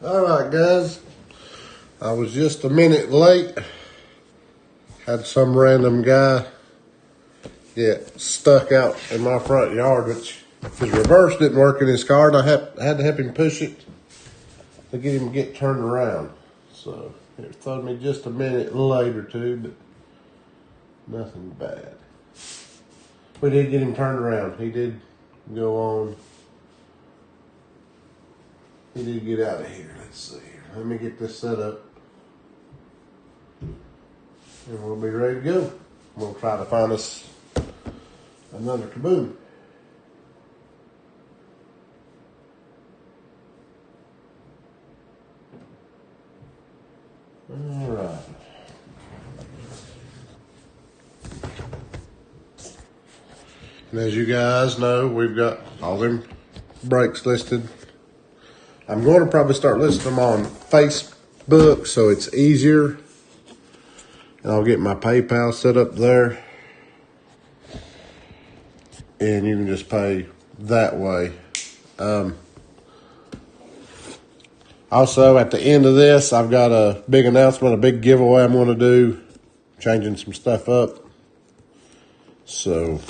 All right, guys. I was just a minute late. Had some random guy get stuck out in my front yard, which his reverse didn't work in his car, and I had to help him push it to get him to get turned around. So it threw me just a minute late or two, but nothing bad. We did get him turned around. He did go on. He did get out of here. Let's see here. Let me get this set up. And we'll be ready to go. We'll try to find us another Kaboom. All right. And as you guys know, we've got all them breaks listed. I'm going to probably start listing them on Facebook so it's easier. And I'll get my PayPal set up there. And you can just pay that way. Also, at the end of this, I've got a big announcement, a big giveaway I'm going to do. Changing some stuff up. So,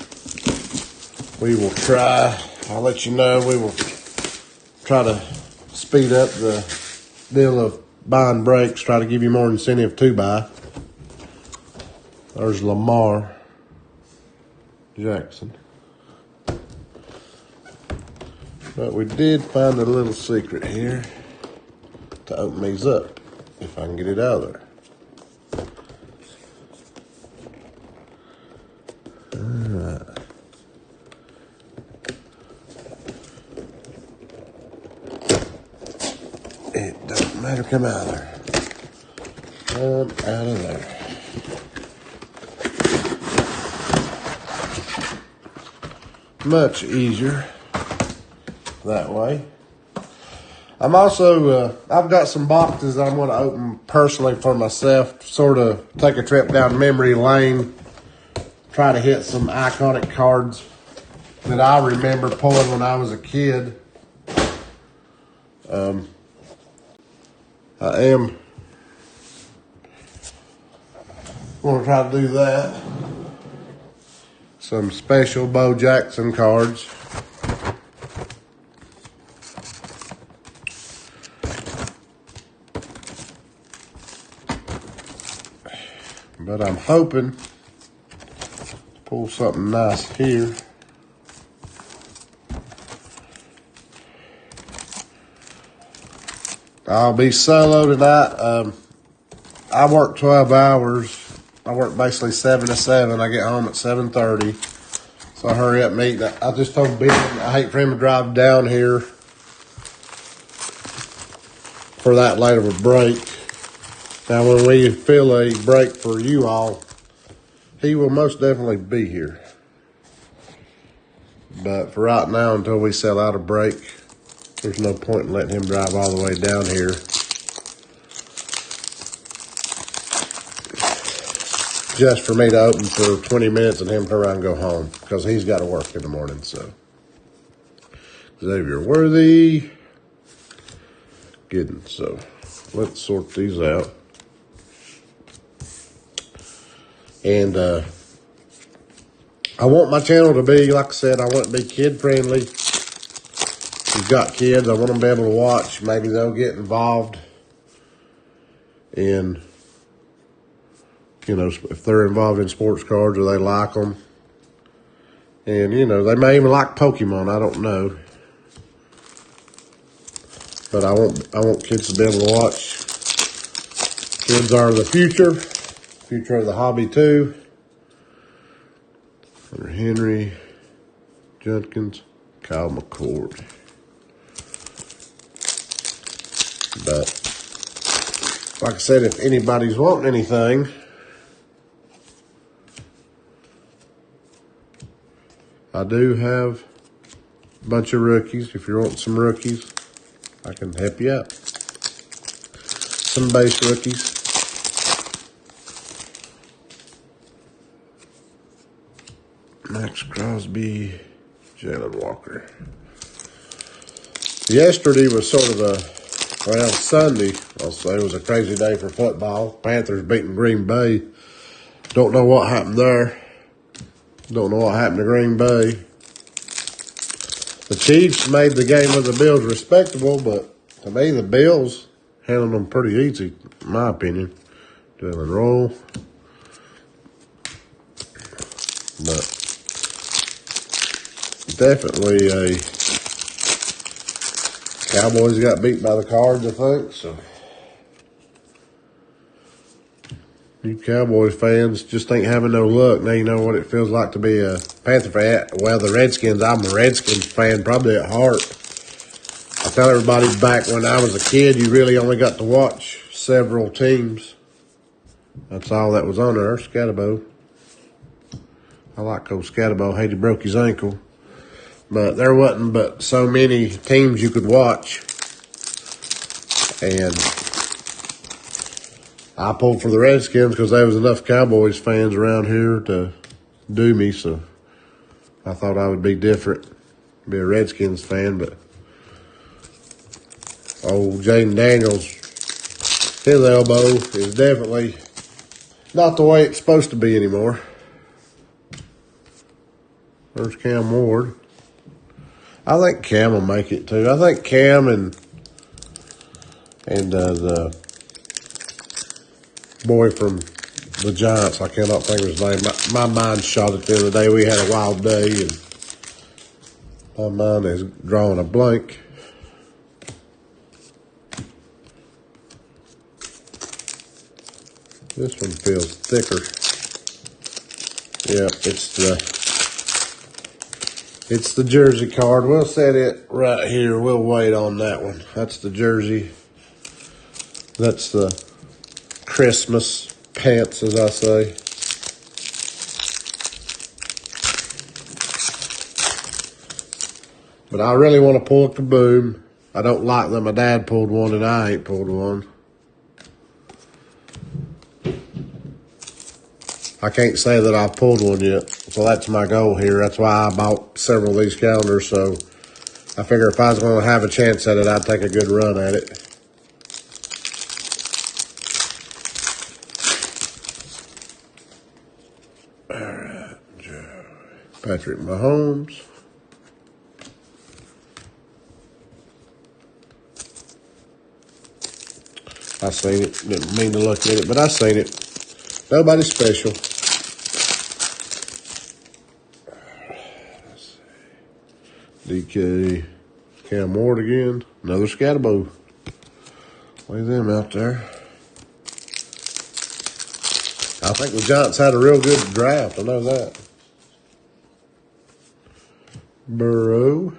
we will try, I'll let you know, we will try to speed up the deal of buying brakes, try to give you more incentive to buy. There's Lamar Jackson. But we did find a little secret here to open these up, if I can get it out of there. Alright. It don't matter, come out of there. Come out of there. Much easier that way. I'm also, I've got some boxes I'm going to open personally for myself, sort of take a trip down memory lane, try to hit some iconic cards that I remember pulling when I was a kid. I am going to try to do that. Some special Bo Jackson cards. But I'm hoping to pull something nice here. I'll be solo tonight. I work 12 hours. I work basically 7 to 7. I get home at 7:30. So I hurry up and eat. I just told Ben I hate for him to drive down here for that late of a break. Now, when we fill a break for you all, he will most definitely be here. But for right now, until we sell out a break, there's no point in letting him drive all the way down here. Just for me to open for 20 minutes and him to around and go home, because he's got to work in the morning. So, Xavier Worthy. Good. So, let's sort these out. And I want my channel to be, like I said, I want it to be kid friendly. If you've got kids, I want them to be able to watch. Maybe they'll get involved in, you know, if they're involved in sports cards or they like them. And, you know, they may even like Pokemon. I don't know. But I want kids to be able to watch. Kids are the future of the hobby too. Henry Junkins, Kyle McCord. But like I said, if anybody's wanting anything, I do have a bunch of rookies. If you're wanting some rookies, I can help you out. Some base rookies. Max Crosby, Jalen Walker. Yesterday was sort of a Well, Sunday, I'll say, was a crazy day for football. Panthers beating Green Bay. Don't know what happened there. Don't know what happened to Green Bay. The Chiefs made the game with the Bills respectable, but to me, the Bills handled them pretty easy, in my opinion. Dylan roll. But definitely Cowboys got beat by the Cards, I think. So you Cowboys fans just ain't having no luck. Now you know what it feels like to be a Panther fan. Well, the Redskins, I'm a Redskins fan, probably at heart. I tell everybody back when I was a kid, you really only got to watch several teams. That's all that was on there. Scatterbo. I like Coach Scatterbo. Hate he broke his ankle. But there wasn't but so many teams you could watch. And I pulled for the Redskins because there was enough Cowboys fans around here to do me. So I thought I would be different. Be a Redskins fan. But old Jaden Daniels, his elbow is definitely not the way it's supposed to be anymore. There's Cam Ward. I think Cam will make it too. I think Cam and the boy from the Giants, I cannot think of his name. My mind shot it the other day. We had a wild day, and my mind is drawing a blank. This one feels thicker. Yeah, it's the jersey card. We'll set it right here. We'll wait on that one. That's the jersey. That's the Christmas pants, as I say. But I really want to pull a Kaboom. I don't like that my dad pulled one and I ain't pulled one. I can't say that I've pulled one yet. So that's my goal here. That's why I bought several of these calendars. So I figure if I was going to have a chance at it, I'd take a good run at it. All right, Patrick Mahomes. I seen it. Didn't mean to look at it, but I seen it. Nobody special. DK, Cam Ward again. Another Scatterbo. Lay them out there. I think the Giants had a real good draft. I know that. Burrow.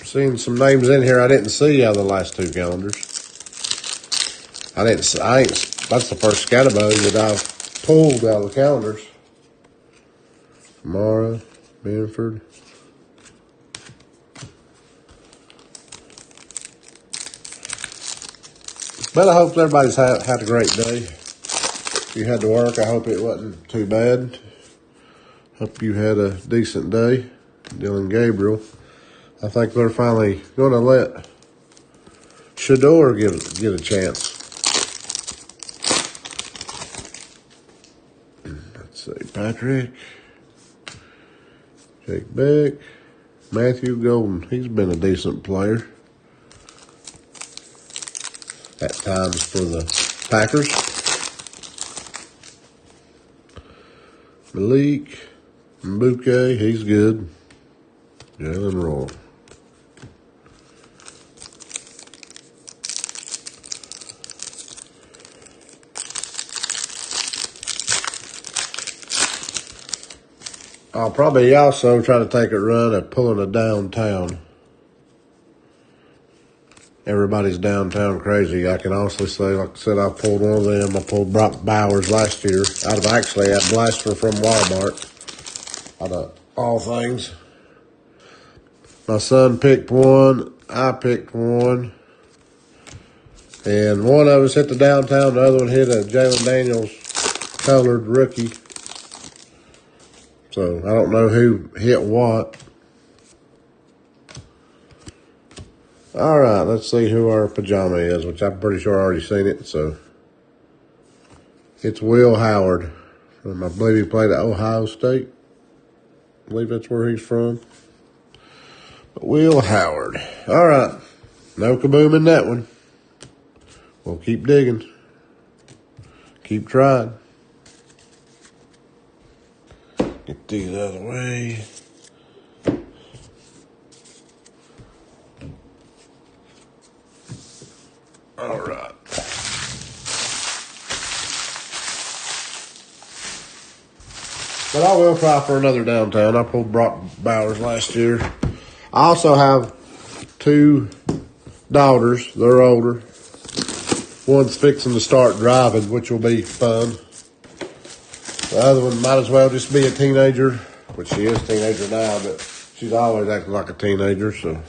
Seen some names in here I didn't see out of the last two calendars. That's the first Scatterbo that I've pulled out of the calendars. Mara, Benford. But I hope everybody's had a great day. If you had to work, I hope it wasn't too bad. Hope you had a decent day. Dylan Gabriel. I think they're finally going to let Shador get a chance. Let's see. Patrick. Jake Beck. Matthew Golden. He's been a decent player at times for the Packers. Malik Mbuke, he's good. Jalen Roy. I'll probably also try to take a run at pulling a downtown. Everybody's downtown crazy. I can honestly say, like I said, I pulled one of them. I pulled Brock Bowers last year out of actually that blaster from Walmart. Out of all things. My son picked one. I picked one. And one of us hit the downtown. The other one hit a Jalen Daniels colored rookie. So I don't know who hit what. All right, let's see who our pajama is, which I'm pretty sure I already seen it. So it's Will Howard. I believe he played at Ohio State. I believe that's where he's from. But Will Howard. All right, no Kaboom in that one. We'll keep digging. Keep trying. Get these out of the way. All right. But I will try for another downtown. I pulled Brock Bowers last year. I also have 2 daughters. They're older. One's fixing to start driving, which will be fun. The other one might as well just be a teenager, which she is a teenager now, but she's always acting like a teenager, so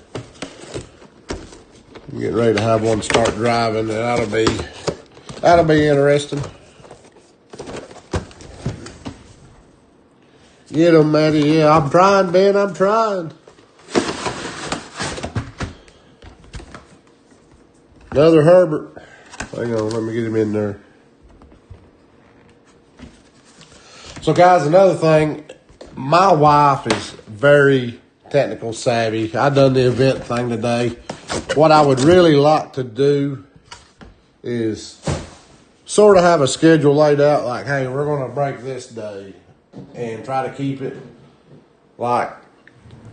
I'm getting ready to have one start driving, and that'll be interesting. Get 'em, Maddie. Yeah, I'm trying, Ben. I'm trying. Another Herbert. Hang on, let me get him in there. So, guys, another thing. My wife is very technical savvy. I done the event thing today. What I would really like to do is sort of have a schedule laid out, like, hey, we're going to break this day and try to keep it like,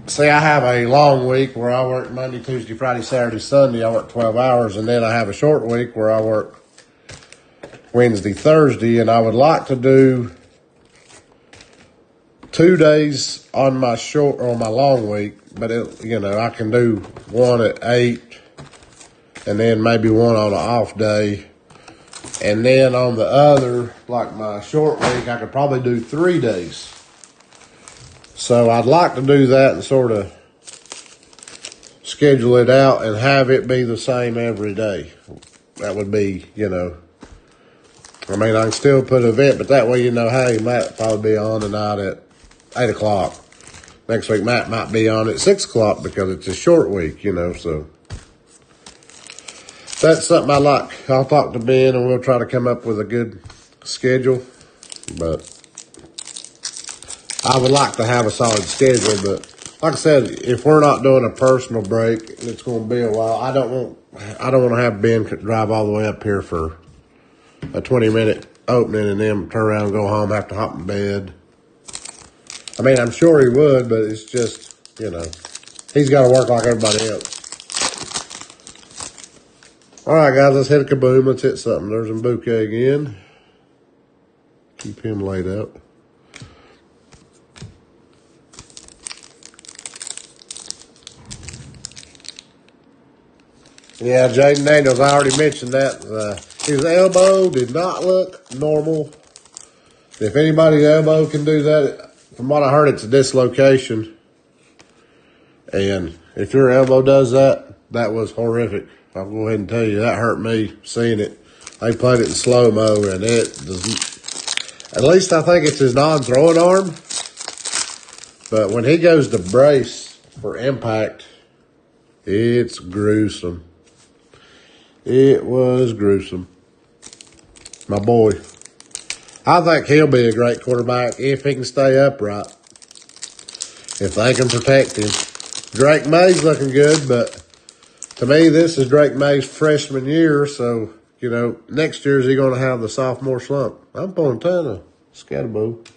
say I have a long week where I work Monday, Tuesday, Friday, Saturday, Sunday. I work 12 hours, and then I have a short week where I work Wednesday, Thursday, and I would like to do 2 days on my short or my long week, but I can do one at 8 and then maybe one on an off day. And then on the other, like my short week, I could probably do 3 days. So I'd like to do that and sort of schedule it out and have it be the same every day. That would be, I can still put an event, but that way, hey, Matt probably be on tonight at 8 o'clock. Next week, Matt might be on at 6 o'clock because it's a short week, so that's something I like. I'll talk to Ben and we'll try to come up with a good schedule, but I would like to have a solid schedule. But like I said, if we're not doing a personal break, it's going to be a while. I don't want to have Ben drive all the way up here for a 20-minute opening and then turn around and go home, have to hop in bed. I'm sure he would, but it's just, he's got to work like everybody else. All right, guys, let's hit a Kaboom. Let's hit something. There's a bouquet again. Keep him laid out. Yeah, Jaden Daniels, I already mentioned that. His elbow did not look normal. If anybody's elbow can do that, from what I heard, it's a dislocation. And if your elbow does that, that was horrific. I'll go ahead and tell you, that hurt me seeing it. They played it in slow-mo, and it doesn't. At least I think it's his non-throwing arm. But when he goes to brace for impact, it's gruesome. It was gruesome. My boy. I think he'll be a great quarterback if he can stay upright. If they can protect him. Drake May's looking good, but to me, this is Drake May's freshman year, so, next year is he going to have the sophomore slump. I'm pulling a ton of Scatterbo.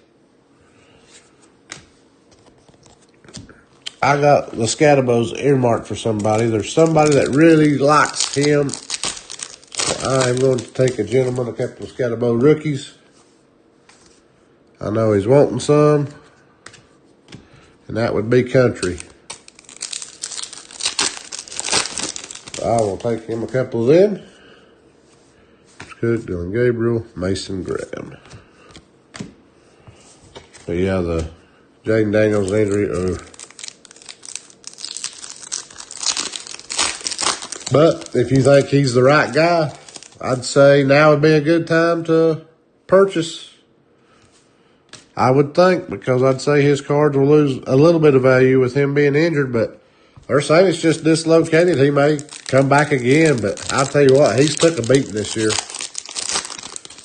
I got the Scatterbos earmarked for somebody. There's somebody that really likes him. So I'm going to take a couple of Scatterbo rookies. I know he's wanting some, and that would be Country. I will take him a couple of them. Cook, Dylan Gabriel, Mason Graham. But yeah, the Jaden Daniels injury. But if you think he's the right guy, I'd say now would be a good time to purchase. I would think, because I'd say his cards will lose a little bit of value with him being injured, but They're saying it's just dislocated. He may come back again, but I'll tell you what, he's took a beating this year.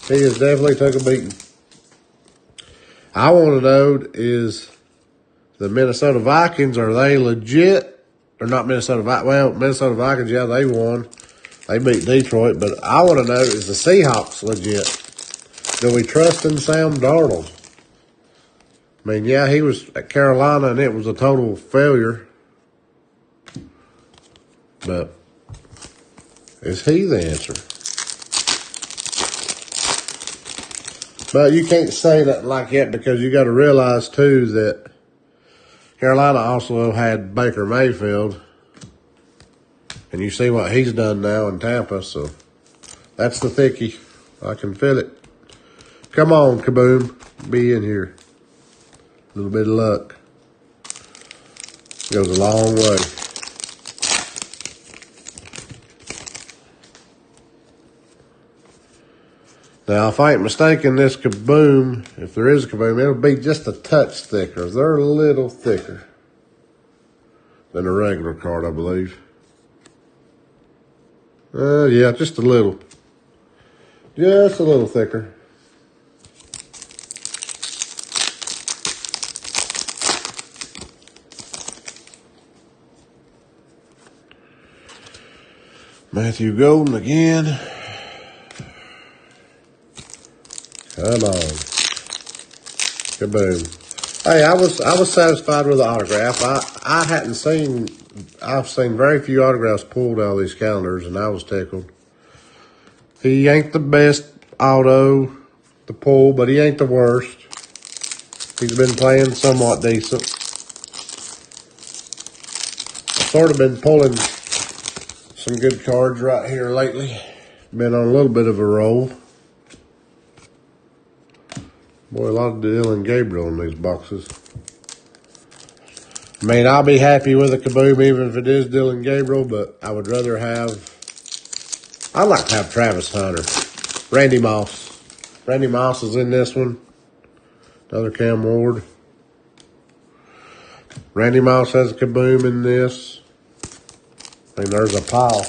He has definitely took a beating. I want to know is the Minnesota Vikings, are they legit? Or not Minnesota Vikings. Well, Minnesota Vikings, yeah, they won. They beat Detroit. But I want to know, is the Seahawks legit? Do we trust in Sam Darnold? I mean, yeah, he was at Carolina and it was a total failure. But is he the answer? But you can't say that like that because you got to realize, too, that Carolina also had Baker Mayfield. And you see what he's done now in Tampa, so that's the thickie. I can feel it. Come on, Kaboom. Be in here. A little bit of luck goes a long way. Now, if I ain't mistaken, this Kaboom, if there is a Kaboom, it'll be just a touch thicker. They're a little thicker than a regular card, I believe. Yeah, just a little. Just a little thicker. Matthew Golden again. Come on. Kaboom. Hey, I was satisfied with the autograph. I've seen very few autographs pulled out of these calendars, and I was tickled. He ain't the best auto to pull, but he ain't the worst. He's been playing somewhat decent. I've sort of been pulling some good cards right here lately. Been on a little bit of a roll. Boy, a lot of Dylan Gabriel in these boxes. I mean, I'll be happy with a Kaboom even if it is Dylan Gabriel, but I would rather have... I'd like to have Travis Hunter. Randy Moss. Randy Moss is in this one. Another Cam Ward. Randy Moss has a Kaboom in this. I mean, there's a pile.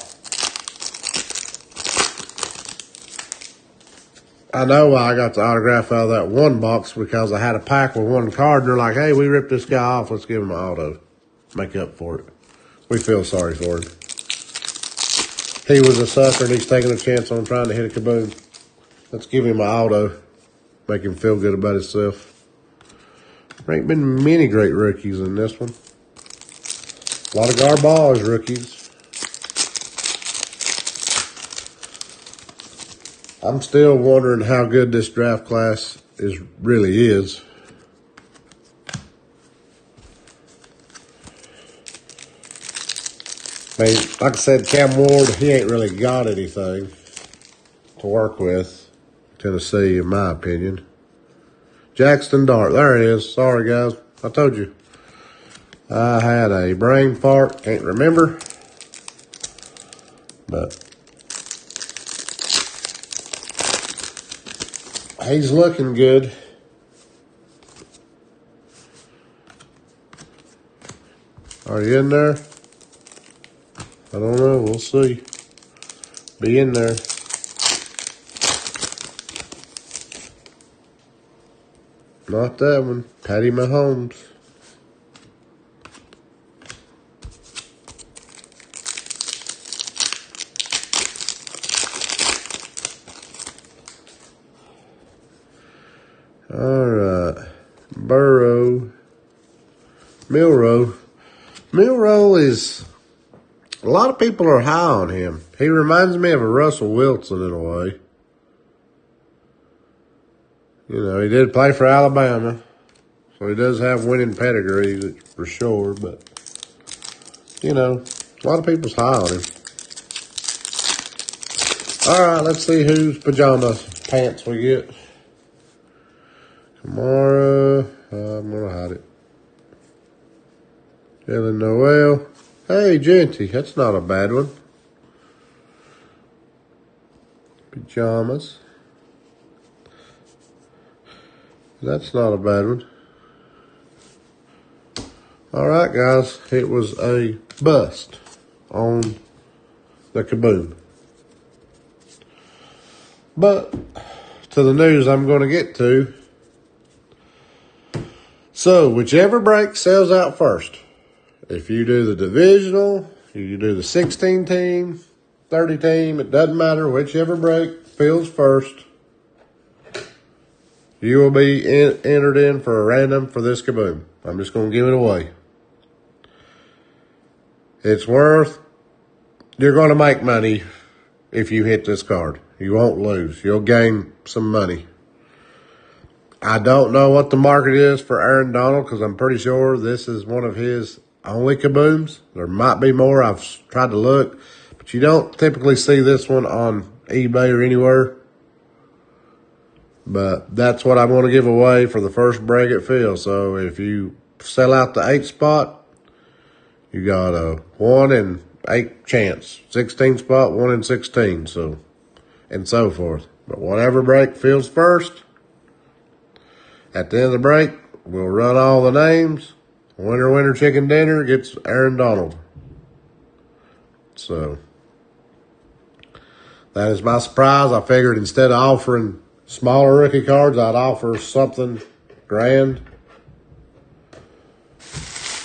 I know why I got the autograph out of that one box because I had a pack with one card and they're like, hey, we ripped this guy off. Let's give him an auto. Make up for it. We feel sorry for him. He was a sucker and he's taking a chance on trying to hit a Kaboom. Let's give him an auto. Make him feel good about himself. There ain't been many great rookies in this one. A lot of garbage rookies. I'm still wondering how good this draft class really is. I mean, like I said, Cam Ward, he ain't really got anything to work with. Tennessee, in my opinion. Jackson Dart, there it is. Sorry, guys. I told you. I had a brain fart. Can't remember. But he's looking good. Are you in there? I don't know. We'll see. Be in there. Not that one. Patty Mahomes. All right. Burrow. Milrow is... A lot of people are high on him. He reminds me of a Russell Wilson in a way. You know, he did play for Alabama. So he does have winning pedigree for sure. But, you know, a lot of people's high on him. All right, let's see whose pajama pants we get. Kamara. I'm going to hide it. Jalen Noel. Hey, Genty. That's not a bad one. Pajamas. That's not a bad one. All right, guys, it was a bust on the Kaboom. But to the news I'm going to get to. So, whichever break sells out first. If you do the divisional, you do the 16 team, 30 team, it doesn't matter. Whichever break fills first, you will be entered in for a random for this Kaboom. I'm just going to give it away. It's worth, you're going to make money if you hit this card. You won't lose. You'll gain some money. I don't know what the market is for Aaron Donald because I'm pretty sure this is one of his only Kabooms. There might be more. I've tried to look, but you don't typically see this one on eBay or anywhere. But that's what I'm going to give away for the first break it fills. So if you sell out the 8 spot, you got a 1 in 8 chance. 16 spot, 1 in 16. So, and so forth. But whatever break fills first, at the end of the break, we'll run all the names. Winner chicken dinner gets Aaron Donald. So that is my surprise. I figured instead of offering smaller rookie cards, I'd offer something grand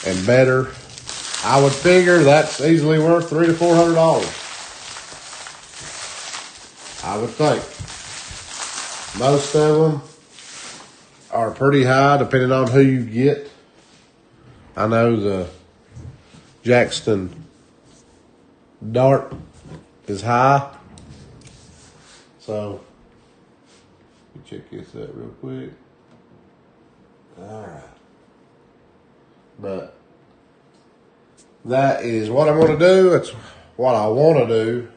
and better. I would figure that's easily worth $300 to $400. I would think. Most of them are pretty high depending on who you get. I know the Jackson Dart is high. So, let me check this out real quick. All right. But that is what I'm going to do. It's what I want to do.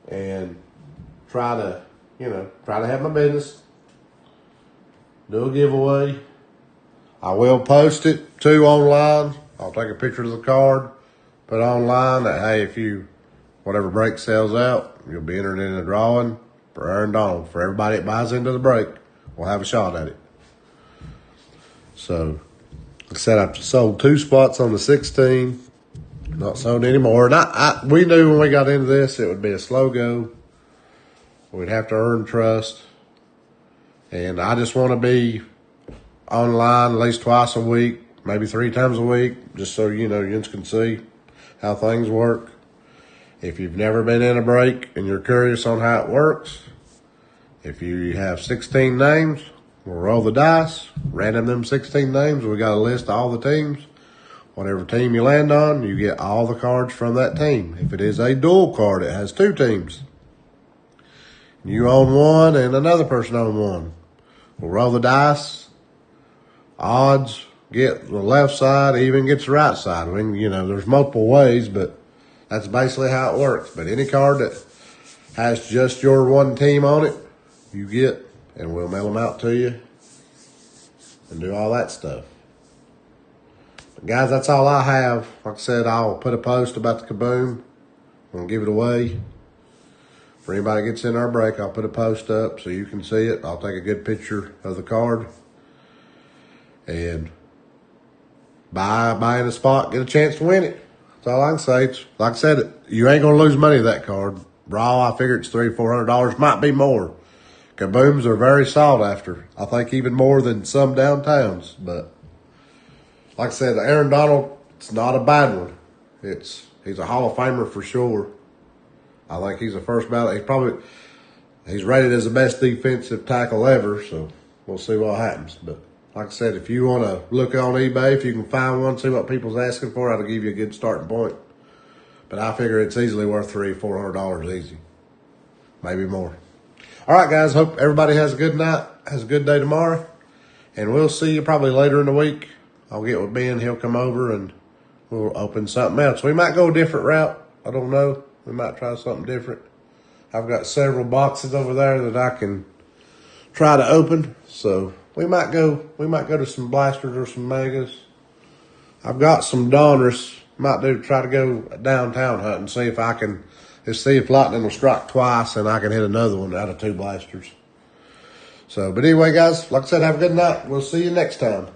And try to have my business. Do a giveaway. I will post it too online. I'll take a picture of the card, put it online that, hey, if whatever break sells out, you'll be entered in a drawing for Aaron Donald. For everybody that buys into the break, we'll have a shot at it. So, like I said, I've sold 2 spots on the 16. Not sold anymore. And we knew when we got into this, it would be a slow go. We'd have to earn trust. And I just want to be online at least twice a week, maybe 3 times a week, just so you can see how things work. If you've never been in a break and you're curious on how it works, if you have 16 names, we'll roll the dice, random them 16 names. We got a list of all the teams. Whatever team you land on, you get all the cards from that team. If it is a dual card, it has 2 teams. You own one and another person owns one. We'll roll the dice. Odds get the left side, even gets the right side. I mean, there's multiple ways, but that's basically how it works. But any card that has just your one team on it, you get, and we'll mail them out to you and do all that stuff. But guys, that's all I have. Like I said, I'll put a post about the Kaboom. I'm going to give it away. For anybody that gets in our break, I'll put a post up so you can see it. I'll take a good picture of the card. And buy in a spot, get a chance to win it. That's all I can say. It's, like I said, you ain't going to lose money with that card. Raw, I figure it's $300 to $400. Might be more. Kabooms are very sought after. I think even more than some downtowns. But like I said, Aaron Donald, it's not a bad one. He's a Hall of Famer for sure. I think he's a first ballot. He's rated as the best defensive tackle ever. So we'll see what happens. But like I said, if you want to look on eBay, if you can find one, see what people's asking for, that'll give you a good starting point. But I figure it's easily worth $300 to $400 easy. Maybe more. All right, guys. Hope everybody has a good night, has a good day tomorrow. And we'll see you probably later in the week. I'll get with Ben. He'll come over and we'll open something else. We might go a different route. I don't know. We might try something different. I've got several boxes over there that I can try to open. So we might go to some blasters or some megas. I've got some Donruss. Might try to go downtown hunting, see if I can, see if lightning will strike twice and I can hit another one out of 2 blasters. So, but anyway, guys, like I said, have a good night. We'll see you next time.